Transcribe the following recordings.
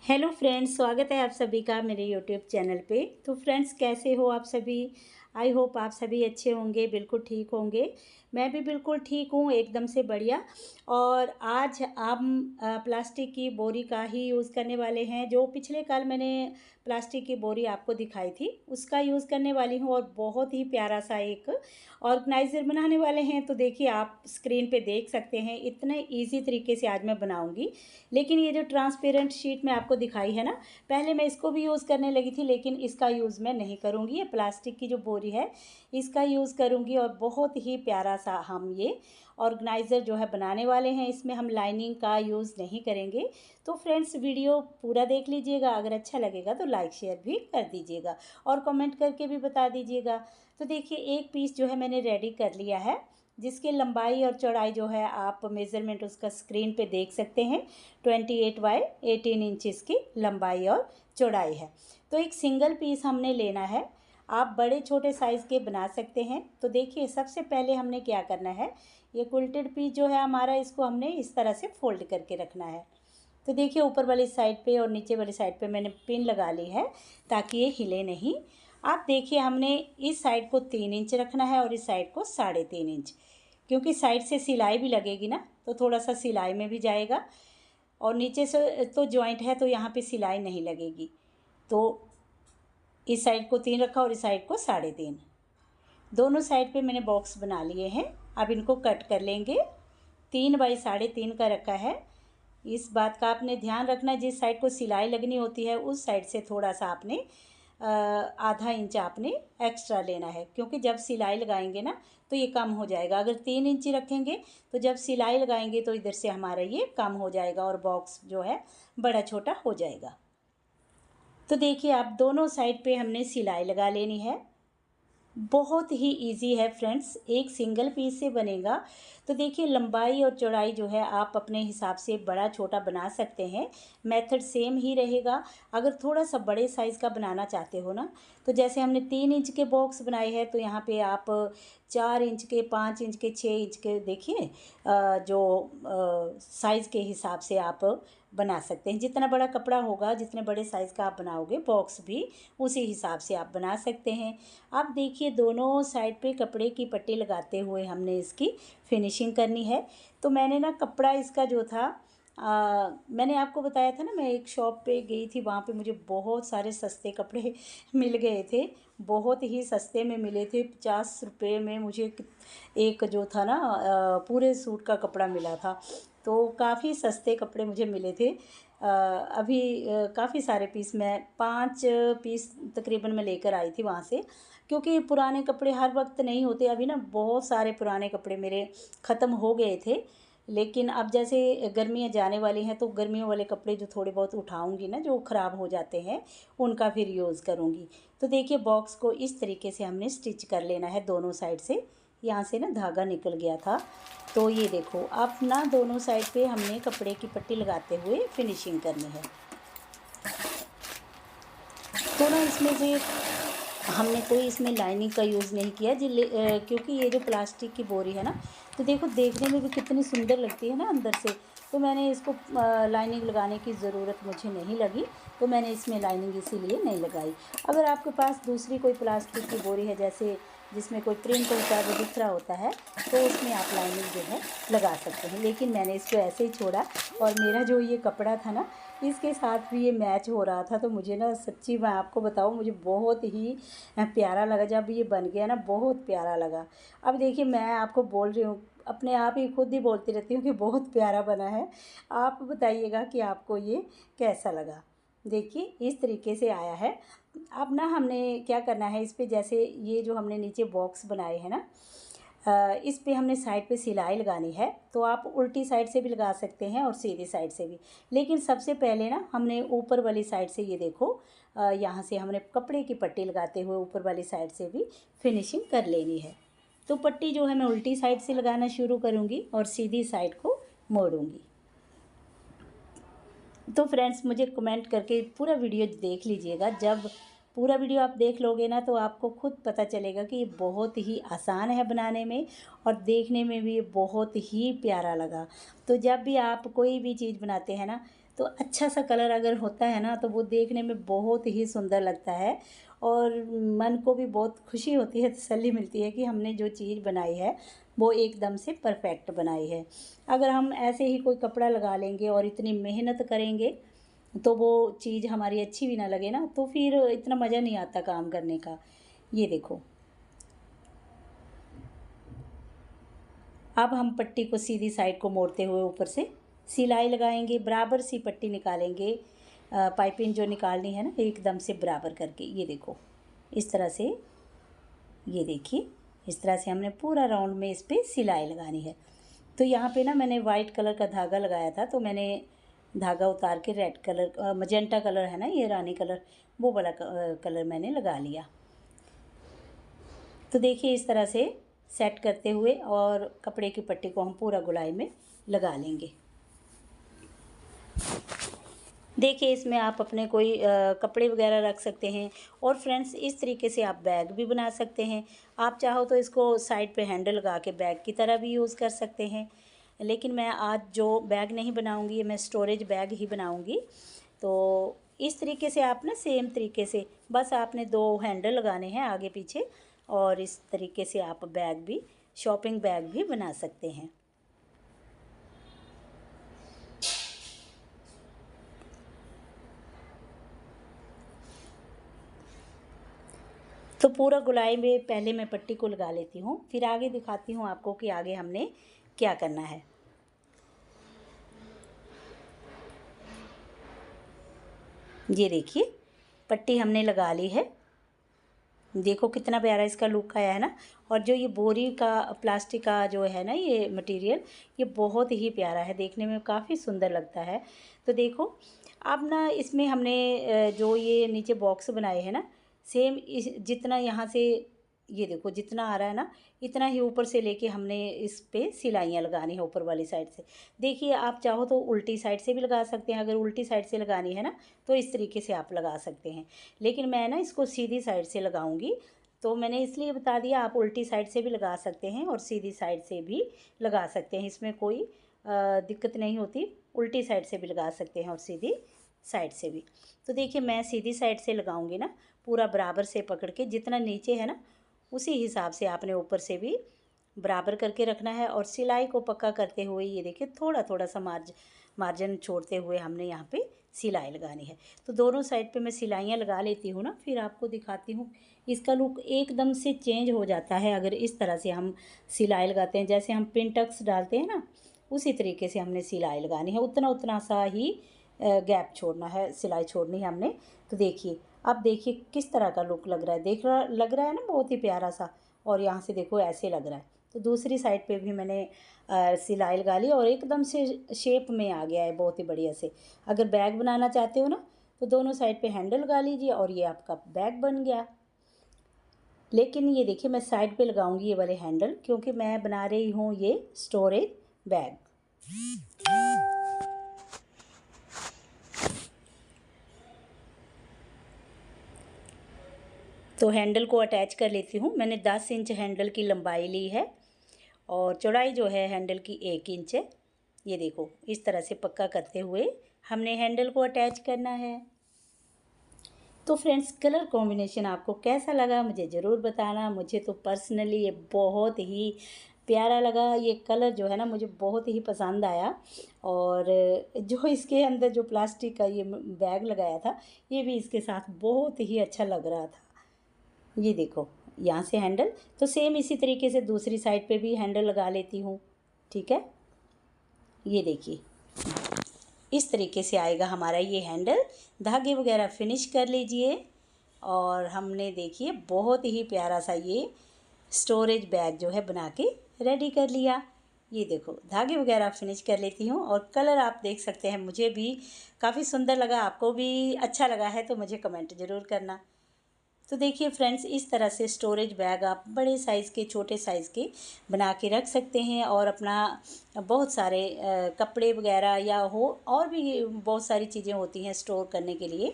Hello friends, स्वागत है आप सभी का मेरे यूट्यूब चैनल पे। तो फ्रेंड्स, कैसे हो आप सभी? आई होप आप सभी अच्छे होंगे, बिल्कुल ठीक होंगे। मैं भी बिल्कुल ठीक हूँ, एकदम से बढ़िया। और आज हम प्लास्टिक की बोरी का ही यूज़ करने वाले हैं। जो पिछले कल मैंने प्लास्टिक की बोरी आपको दिखाई थी, उसका यूज़ करने वाली हूँ। और बहुत ही प्यारा सा एक ऑर्गेनाइज़र बनाने वाले हैं। तो देखिए, आप स्क्रीन पे देख सकते हैं, इतने ईजी तरीके से आज मैं बनाऊँगी। लेकिन ये जो ट्रांसपेरेंट शीट मैं आपको दिखाई है ना, पहले मैं इसको भी यूज़ करने लगी थी, लेकिन इसका यूज़ मैं नहीं करूँगी। ये प्लास्टिक की जो बोरी है, इसका यूज़ करूँगी। और बहुत ही प्यारा सा हम ये ऑर्गेनाइज़र जो है बनाने वाले हैं। इसमें हम लाइनिंग का यूज़ नहीं करेंगे। तो फ्रेंड्स, वीडियो पूरा देख लीजिएगा। अगर अच्छा लगेगा तो लाइक शेयर भी कर दीजिएगा और कमेंट करके भी बता दीजिएगा। तो देखिए, एक पीस जो है मैंने रेडी कर लिया है, जिसकी लंबाई और चौड़ाई जो है आप मेज़रमेंट उसका स्क्रीन पे देख सकते हैं। 28 बाय 18 इंचज़ की लंबाई और चौड़ाई है। तो एक सिंगल पीस हमने लेना है। आप बड़े छोटे साइज़ के बना सकते हैं। तो देखिए, सबसे पहले हमने क्या करना है, ये क्विल्टेड पीस जो है हमारा, इसको हमने इस तरह से फोल्ड करके रखना है। तो देखिए, ऊपर वाली साइड पे और नीचे वाली साइड पे मैंने पिन लगा ली है ताकि ये हिले नहीं। आप देखिए, हमने इस साइड को 3 इंच रखना है और इस साइड को 3.5 इंच, क्योंकि साइड से सिलाई भी लगेगी ना, तो थोड़ा सा सिलाई में भी जाएगा। और नीचे से तो जॉइंट है, तो यहाँ पे सिलाई नहीं लगेगी। तो इस साइड को 3 रखा और इस साइड को 3.5। दोनों साइड पे मैंने बॉक्स बना लिए हैं। अब इनको कट कर लेंगे। 3 बाई 3.5 का रखा है। इस बात का आपने ध्यान रखना है, जिस साइड को सिलाई लगनी होती है उस साइड से थोड़ा सा आपने आधा इंच आपने एक्स्ट्रा लेना है, क्योंकि जब सिलाई लगाएंगे ना तो ये कम हो जाएगा। अगर 3 इंच रखेंगे तो जब सिलाई लगाएंगे तो इधर से हमारा ये कम हो जाएगा और बॉक्स जो है बड़ा छोटा हो जाएगा। तो देखिए, आप दोनों साइड पे हमने सिलाई लगा लेनी है। बहुत ही इजी है फ्रेंड्स, एक सिंगल पीस से बनेगा। तो देखिए, लंबाई और चौड़ाई जो है आप अपने हिसाब से बड़ा छोटा बना सकते हैं। मेथड सेम ही रहेगा। अगर थोड़ा सा बड़े साइज़ का बनाना चाहते हो ना, तो जैसे हमने 3 इंच के बॉक्स बनाए हैं, तो यहाँ पे आप 4 इंच के, 5 इंच के, 6 इंच के, देखिए जो साइज़ के हिसाब से आप बना सकते हैं। जितना बड़ा कपड़ा होगा, जितने बड़े साइज़ का आप बनाओगे बॉक्स भी, उसी हिसाब से आप बना सकते हैं। अब देखिए, दोनों साइड पे कपड़े की पट्टी लगाते हुए हमने इसकी फिनिशिंग करनी है। तो मैंने ना कपड़ा इसका जो था, मैंने आपको बताया था ना, मैं एक शॉप पे गई थी, वहाँ पे मुझे बहुत सारे सस्ते कपड़े मिल गए थे। बहुत ही सस्ते में मिले थे। 50 रुपये में मुझे एक जो था ना, पूरे सूट का कपड़ा मिला था। तो काफ़ी सस्ते कपड़े मुझे मिले थे। अभी काफ़ी सारे पीस, मैं 5 पीस तकरीबन मैं लेकर आई थी वहाँ से, क्योंकि पुराने कपड़े हर वक्त नहीं होते। अभी ना बहुत सारे पुराने कपड़े मेरे ख़त्म हो गए थे। लेकिन अब जैसे गर्मियाँ जाने वाली हैं, तो गर्मियों वाले कपड़े जो थोड़े बहुत उठाऊंगी ना, जो ख़राब हो जाते हैं, उनका फिर यूज़ करूँगी। तो देखिए, बॉक्स को इस तरीके से हमने स्टिच कर लेना है दोनों साइड से। यहाँ से ना धागा निकल गया था। तो ये देखो, अब ना दोनों साइड पे हमने कपड़े की पट्टी लगाते हुए फिनिशिंग करनी है। तो ना इसमें से हमने कोई इसमें लाइनिंग का यूज़ नहीं किया, क्योंकि ये जो प्लास्टिक की बोरी है ना, तो देखो देखने में भी कितनी सुंदर लगती है ना अंदर से। तो मैंने इसको लाइनिंग लगाने की ज़रूरत मुझे नहीं लगी, तो मैंने इसमें लाइनिंग इसीलिए नहीं लगाई। अगर आपके पास दूसरी कोई प्लास्टिक की बोरी है, जैसे जिसमें कोई प्रिंट होता है, वो दिख रहा होता है, तो उसमें आप लाइनिंग जो है लगा सकते हैं। लेकिन मैंने इसको ऐसे ही छोड़ा। और मेरा जो ये कपड़ा था ना, इसके साथ भी ये मैच हो रहा था। तो मुझे ना सच्ची मैं आपको बताऊँ, मुझे बहुत ही प्यारा लगा जब ये बन गया ना, बहुत प्यारा लगा। अब देखिए, मैं आपको बोल रही हूँ, अपने आप ही खुद ही बोलती रहती हूँ कि बहुत प्यारा बना है। आप बताइएगा कि आपको ये कैसा लगा। देखिए, इस तरीके से आया है। अब ना हमने क्या करना है, इस पे जैसे ये जो हमने नीचे बॉक्स बनाए हैं ना, इस पे हमने साइड पे सिलाई लगानी है। तो आप उल्टी साइड से भी लगा सकते हैं और सीधी साइड से भी। लेकिन सबसे पहले ना हमने ऊपर वाली साइड से, ये देखो, यहाँ से हमने कपड़े की पट्टी लगाते हुए ऊपर वाली साइड से भी फिनिशिंग कर लेनी है। तो पट्टी जो है मैं उल्टी साइड से लगाना शुरू करूँगी और सीधी साइड को मोड़ूँगी। तो फ्रेंड्स, मुझे कमेंट करके पूरा वीडियो देख लीजिएगा। जब पूरा वीडियो आप देख लोगे ना, तो आपको खुद पता चलेगा कि ये बहुत ही आसान है बनाने में और देखने में भी ये बहुत ही प्यारा लगा। तो जब भी आप कोई भी चीज़ बनाते हैं ना, तो अच्छा सा कलर अगर होता है ना तो वो देखने में बहुत ही सुंदर लगता है और मन को भी बहुत खुशी होती है, तसल्ली मिलती है कि हमने जो चीज़ बनाई है वो एकदम से परफेक्ट बनाई है। अगर हम ऐसे ही कोई कपड़ा लगा लेंगे और इतनी मेहनत करेंगे तो वो चीज़ हमारी अच्छी भी ना लगे ना, तो फिर इतना मज़ा नहीं आता काम करने का। ये देखो, अब हम पट्टी को सीधी साइड को मोड़ते हुए ऊपर से सिलाई लगाएंगे, बराबर सी पट्टी निकालेंगे। पाइपिंग जो निकालनी है ना एकदम से बराबर करके, ये देखो इस तरह से, ये देखिए इस तरह से हमने पूरा राउंड में इस पर सिलाई लगानी है। तो यहाँ पे ना मैंने वाइट कलर का धागा लगाया था, तो मैंने धागा उतार के रेड कलर, मजेंटा कलर है ना ये रानी कलर, वो वाला कलर मैंने लगा लिया। तो देखिए इस तरह से सेट करते हुए और कपड़े की पट्टी को हम पूरा गोलाई में लगा लेंगे। देखिए इसमें आप अपने कोई कपड़े वगैरह रख सकते हैं और फ्रेंड्स इस तरीके से आप बैग भी बना सकते हैं। आप चाहो तो इसको साइड पे हैंडल लगा के बैग की तरह भी यूज़ कर सकते हैं, लेकिन मैं आज जो बैग नहीं बनाऊंगी, मैं स्टोरेज बैग ही बनाऊंगी। तो इस तरीके से आप ना सेम तरीके से बस आपने 2 हैंडल लगाने हैं आगे पीछे, और इस तरीके से आप बैग भी, शॉपिंग बैग भी बना सकते हैं। तो पूरा गोलाई में पहले मैं पट्टी को लगा लेती हूँ, फिर आगे दिखाती हूँ आपको कि आगे हमने क्या करना है। ये देखिए पट्टी हमने लगा ली है, देखो कितना प्यारा इसका लुक आया है ना। और जो ये बोरी का प्लास्टिक का जो है ना ये मटेरियल, ये बहुत ही प्यारा है, देखने में काफ़ी सुंदर लगता है। तो देखो अब ना इसमें हमने जो ये नीचे बॉक्स बनाए हैं ना, सेम इस जितना यहाँ से, ये देखो जितना आ रहा है ना इतना ही ऊपर से लेके हमने इस पे सिलाइयाँ लगानी है ऊपर वाली साइड से। देखिए आप चाहो तो उल्टी साइड से भी लगा सकते हैं, अगर उल्टी साइड से लगानी है ना तो इस तरीके से आप लगा सकते हैं, लेकिन मैं ना इसको सीधी साइड से लगाऊंगी। तो मैंने इसलिए बता दिया, आप उल्टी साइड से भी लगा सकते हैं और सीधी साइड से भी लगा सकते हैं, इसमें कोई दिक्कत नहीं होती। उल्टी साइड से भी लगा सकते हैं और सीधी साइड से भी। तो देखिए मैं सीधी साइड से लगाऊंगी ना, पूरा बराबर से पकड़ के, जितना नीचे है ना उसी हिसाब से आपने ऊपर से भी बराबर करके रखना है। और सिलाई को पक्का करते हुए ये देखिए थोड़ा थोड़ा सा मार्जिन छोड़ते हुए हमने यहाँ पे सिलाई लगानी है। तो दोनों साइड पे मैं सिलाइयाँ लगा लेती हूँ ना, फिर आपको दिखाती हूँ। इसका लुक एकदम से चेंज हो जाता है अगर इस तरह से हम सिलाई लगाते हैं, जैसे हम पिनटक्स डालते हैं ना उसी तरीके से हमने सिलाई लगानी है, उतना उतना सा ही गैप छोड़ना है, सिलाई छोड़नी है हमने। तो देखिए अब देखिए किस तरह का लुक लग रहा है, लग रहा है ना बहुत ही प्यारा सा। और यहाँ से देखो ऐसे लग रहा है। तो दूसरी साइड पे भी मैंने सिलाई लगा ली और एकदम से शेप में आ गया है बहुत ही बढ़िया से। अगर बैग बनाना चाहते हो ना तो दोनों साइड पे हैंडल लगा लीजिए और ये आपका बैग बन गया। लेकिन ये देखिए मैं साइड पे लगाऊंगी ये वाले हैंडल, क्योंकि मैं बना रही हूँ ये स्टोरेज बैग। तो हैंडल को अटैच कर लेती हूँ। मैंने 10 इंच हैंडल की लंबाई ली है और चौड़ाई जो है हैंडल की 1 इंच है। ये देखो इस तरह से पक्का करते हुए हमने हैंडल को अटैच करना है। तो फ्रेंड्स कलर कॉम्बिनेशन आपको कैसा लगा मुझे ज़रूर बताना। मुझे तो पर्सनली ये बहुत ही प्यारा लगा, ये कलर जो है ना मुझे बहुत ही पसंद आया। और जो इसके अंदर जो प्लास्टिक का ये बैग लगाया था ये भी इसके साथ बहुत ही अच्छा लग रहा था। ये देखो यहाँ से हैंडल, तो सेम इसी तरीके से दूसरी साइड पे भी हैंडल लगा लेती हूँ। ठीक है, ये देखिए इस तरीके से आएगा हमारा ये हैंडल। धागे वगैरह फिनिश कर लीजिए और हमने देखिए बहुत ही प्यारा सा ये स्टोरेज बैग जो है बना के रेडी कर लिया। ये देखो धागे वगैरह फिनिश कर लेती हूँ और कलर आप देख सकते हैं, मुझे भी काफ़ी सुंदर लगा। आपको भी अच्छा लगा है तो मुझे कमेंट ज़रूर करना। तो देखिए फ्रेंड्स, इस तरह से स्टोरेज बैग आप बड़े साइज़ के, छोटे साइज़ के बना के रख सकते हैं और अपना बहुत सारे कपड़े वगैरह या हो और भी बहुत सारी चीज़ें होती हैं स्टोर करने के लिए,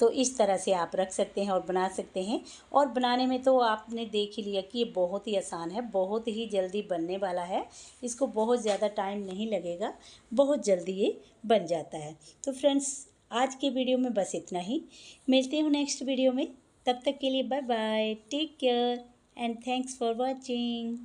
तो इस तरह से आप रख सकते हैं और बना सकते हैं। और बनाने में तो आपने देख ही लिया कि ये बहुत ही आसान है, बहुत ही जल्दी बनने वाला है। इसको बहुत ज़्यादा टाइम नहीं लगेगा, बहुत जल्दी ये बन जाता है। तो फ्रेंड्स, आज के वीडियो में बस इतना ही। मिलते हूँ नेक्स्ट वीडियो में। तब तक के लिए bye bye, take care and thanks for watching.